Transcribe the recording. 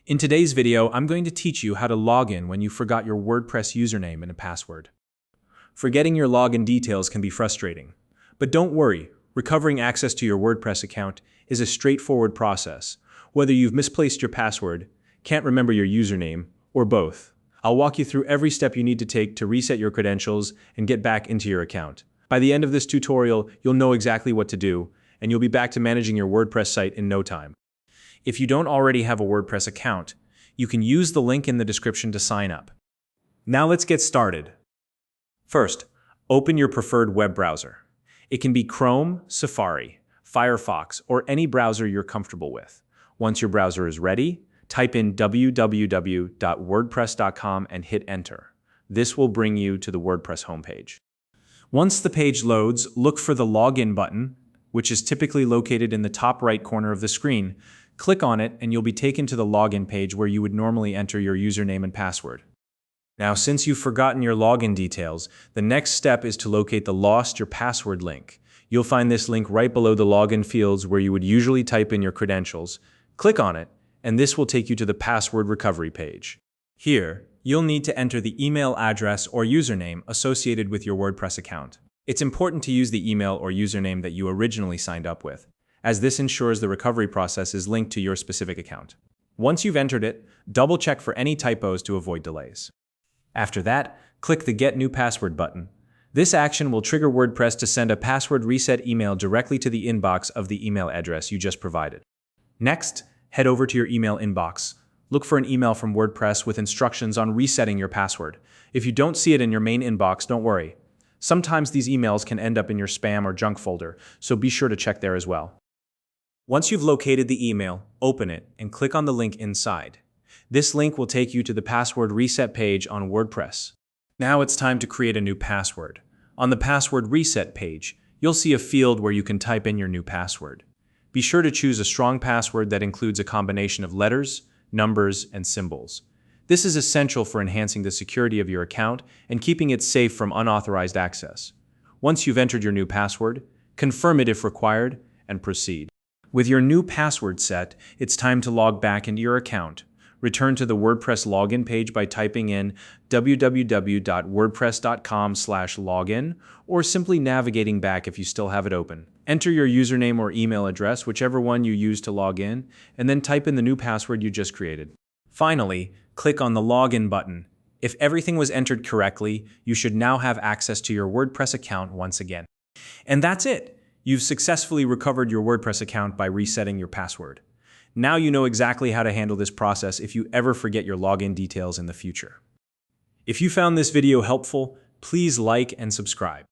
In today's video, I'm going to teach you how to log in when you forgot your WordPress username and a password. Forgetting your login details can be frustrating, but don't worry, recovering access to your WordPress account is a straightforward process, whether you've misplaced your password, can't remember your username, or both. I'll walk you through every step you need to take to reset your credentials and get back into your account. By the end of this tutorial, you'll know exactly what to do, and you'll be back to managing your WordPress site in no time. If you don't already have a WordPress account, you can use the link in the description to sign up. Now let's get started. First, open your preferred web browser. It can be Chrome, Safari, Firefox, or any browser you're comfortable with. Once your browser is ready, type in www.wordpress.com and hit enter. This will bring you to the WordPress homepage. Once the page loads, look for the login button, which is typically located in the top right corner of the screen. Click on it and you'll be taken to the login page where you would normally enter your username and password. Now, since you've forgotten your login details, the next step is to locate the Lost Your Password link. You'll find this link right below the login fields where you would usually type in your credentials. Click on it, and this will take you to the password recovery page. Here, you'll need to enter the email address or username associated with your WordPress account. It's important to use the email or username that you originally signed up with, as this ensures the recovery process is linked to your specific account. Once you've entered it, double-check for any typos to avoid delays. After that, click the Get New Password button. This action will trigger WordPress to send a password reset email directly to the inbox of the email address you just provided. Next, head over to your email inbox. Look for an email from WordPress with instructions on resetting your password. If you don't see it in your main inbox, don't worry. Sometimes these emails can end up in your spam or junk folder, so be sure to check there as well. Once you've located the email, open it and click on the link inside. This link will take you to the password reset page on WordPress. Now it's time to create a new password. On the password reset page, you'll see a field where you can type in your new password. Be sure to choose a strong password that includes a combination of letters, numbers, and symbols. This is essential for enhancing the security of your account and keeping it safe from unauthorized access. Once you've entered your new password, confirm it if required, and proceed. With your new password set, it's time to log back into your account. Return to the WordPress login page by typing in www.wordpress.com/login or simply navigating back if you still have it open. Enter your username or email address, whichever one you use to log in, and then type in the new password you just created. Finally, click on the Login button. If everything was entered correctly, you should now have access to your WordPress account once again. And that's it! You've successfully recovered your WordPress account by resetting your password. Now you know exactly how to handle this process if you ever forget your login details in the future. If you found this video helpful, please like and subscribe.